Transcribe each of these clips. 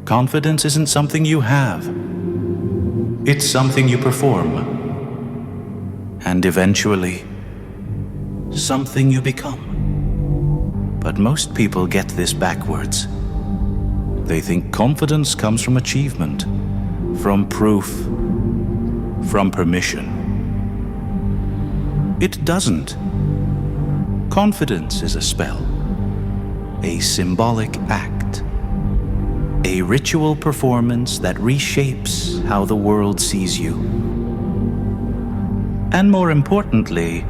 Confidence isn't something you have. It's something you perform. And eventually, something you become. But most people get this backwards. They think confidence comes from achievement, from proof, from permission. It doesn't. Confidence is a spell, a symbolic act, a ritual performance that reshapes how the world sees you. And more importantly,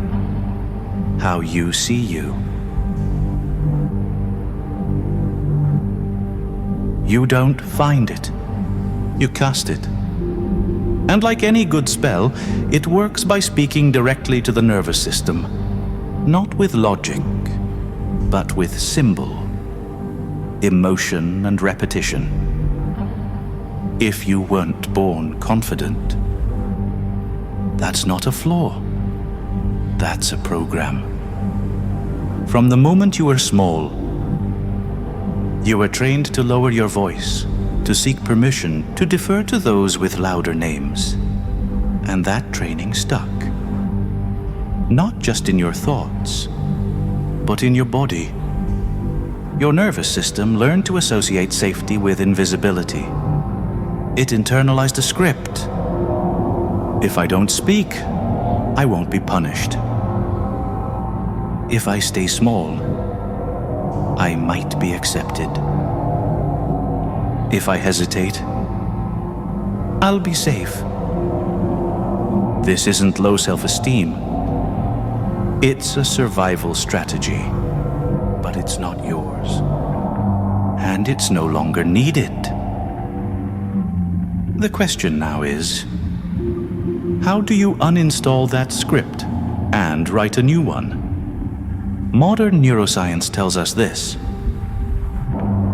how you see you. You don't find it. You cast it. And like any good spell, it works by speaking directly to the nervous system. Not with logic, but with symbol, emotion, and repetition. If you weren't born confident, that's not a flaw. That's a program. From the moment you were small, you were trained to lower your voice, to seek permission, to defer to those with louder names. And that training stuck. Not just in your thoughts, but in your body. Your nervous system learned to associate safety with invisibility. It internalized a script. If I don't speak, I won't be punished. If I stay small, I might be accepted. If I hesitate, I'll be safe. This isn't low self-esteem. It's a survival strategy, but it's not yours. And it's no longer needed. The question now is, how do you uninstall that script and write a new one? Modern neuroscience tells us this.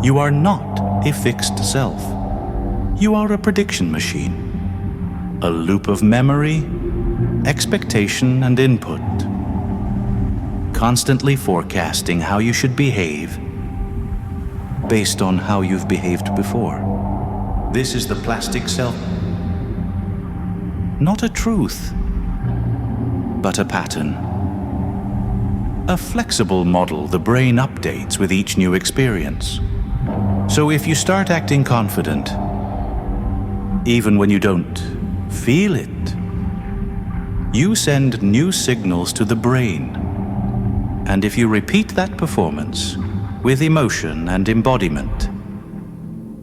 You are not a fixed self. You are a prediction machine. A loop of memory, expectation, and input. Constantly forecasting how you should behave based on how you've behaved before. This is the plastic self. Not a truth, but a pattern. A flexible model the brain updates with each new experience. So if you start acting confident, even when you don't feel it, you send new signals to the brain. And if you repeat that performance with emotion and embodiment,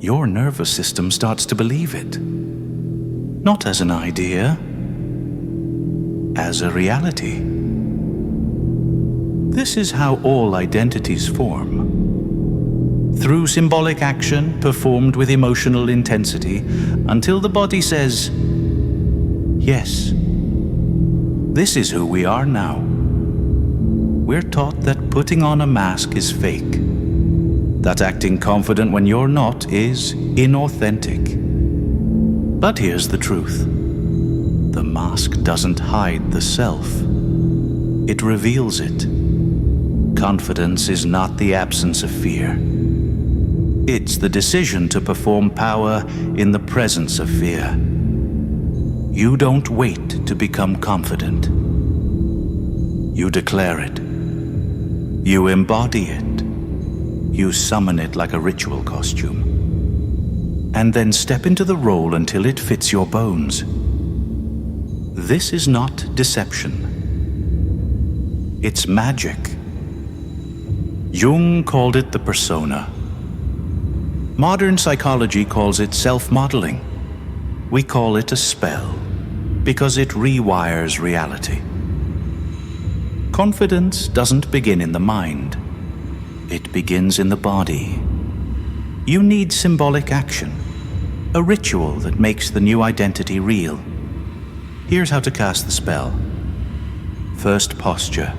your nervous system starts to believe it. Not as an idea, as a reality. This is how all identities form. Through symbolic action performed with emotional intensity until the body says, yes, this is who we are now. We're taught that putting on a mask is fake, that acting confident when you're not is inauthentic. But here's the truth. The mask doesn't hide the self. It reveals it. Confidence is not the absence of fear. It's the decision to perform power in the presence of fear. You don't wait to become confident. You declare it. You embody it. You summon it like a ritual costume. And then step into the role until it fits your bones. This is not deception. It's magic. Jung called it the persona. Modern psychology calls it self-modeling. We call it a spell because it rewires reality. Confidence doesn't begin in the mind. It begins in the body. You need symbolic action, a ritual that makes the new identity real. Here's how to cast the spell. First posture.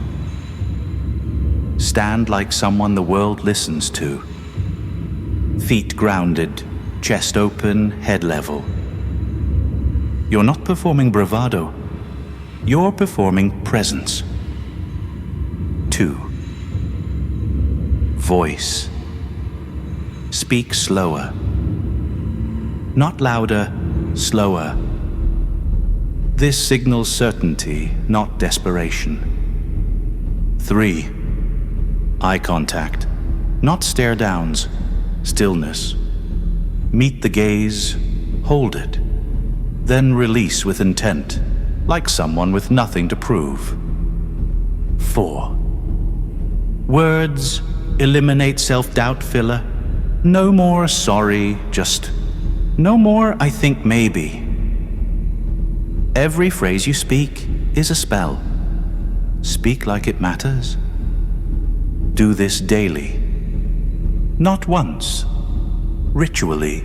Stand like someone the world listens to. Feet grounded, chest open, head level. You're not performing bravado. You're performing presence. 2. Voice. Speak slower, not louder, slower. This signals certainty, not desperation. 3. Eye contact, not stare-downs, stillness. Meet the gaze, hold it, then release with intent, like someone with nothing to prove. 4. Words eliminate self-doubt filler. No more sorry, just no more I think maybe. Every phrase you speak is a spell. Speak like it matters. Do this daily. Not once. Ritually.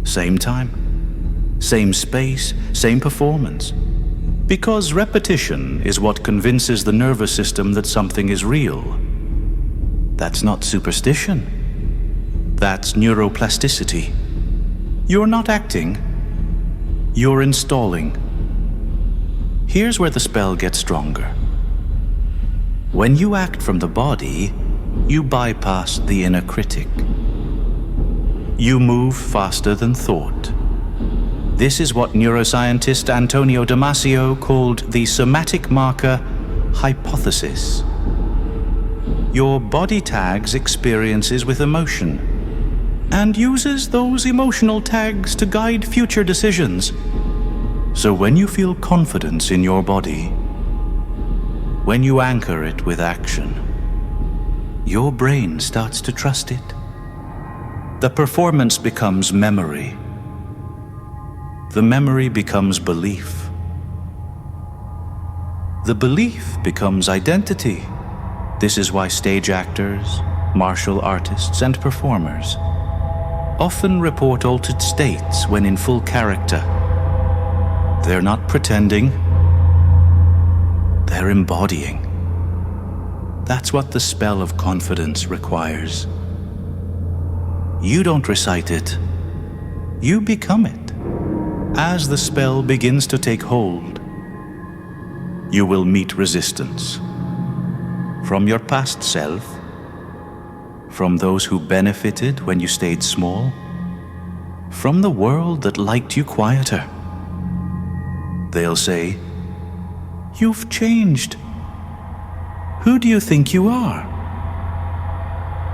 Same time. Same space. Same performance. Because repetition is what convinces the nervous system that something is real. That's not superstition. That's neuroplasticity. You're not acting. You're installing. Here's where the spell gets stronger. When you act from the body, you bypass the inner critic. You move faster than thought. This is what neuroscientist Antonio Damasio called the somatic marker hypothesis. Your body tags experiences with emotion and uses those emotional tags to guide future decisions. So when you feel confidence in your body, when you anchor it with action, your brain starts to trust it. The performance becomes memory. The memory becomes belief. The belief becomes identity. This is why stage actors, martial artists, and performers often report altered states when in full character. They're not pretending. They're embodying. That's what the spell of confidence requires. You don't recite it. You become it. As the spell begins to take hold, you will meet resistance. From your past self, from those who benefited when you stayed small, from the world that liked you quieter. They'll say, "You've changed. Who do you think you are?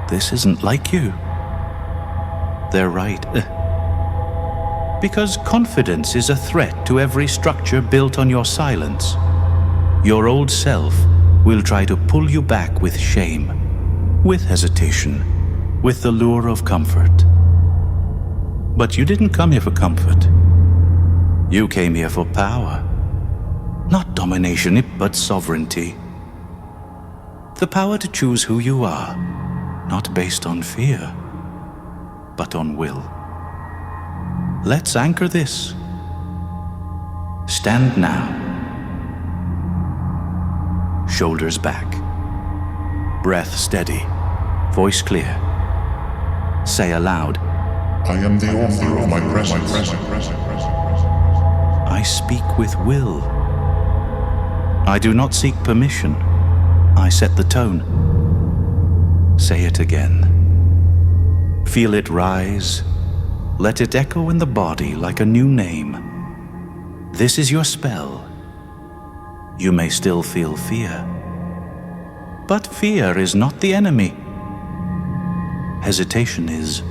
This isn't like you." They're right. Because confidence is a threat to every structure built on your silence. Your old self will try to pull you back with shame, with hesitation, with the lure of comfort. But you didn't come here for comfort. You came here for power. Not domination, but sovereignty. The power to choose who you are, not based on fear, but on will. Let's anchor this. Stand now. Shoulders back. Breath steady. Voice clear. Say aloud, I am the author of my presence. I speak with will. I do not seek permission. I set the tone. Say it again. Feel it rise. Let it echo in the body like a new name. This is your spell. You may still feel fear. But fear is not the enemy. Hesitation is.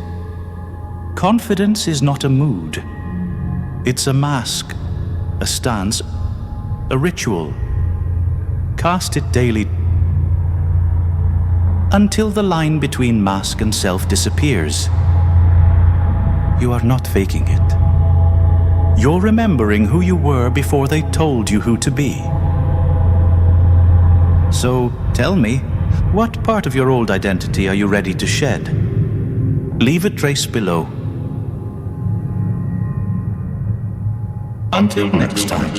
Confidence is not a mood. It's a mask, a stance, a ritual. Cast it daily until the line between mask and self disappears. You are not faking it. You're remembering who you were before they told you who to be. So tell me, what part of your old identity are you ready to shed? Leave a trace below. Until next time.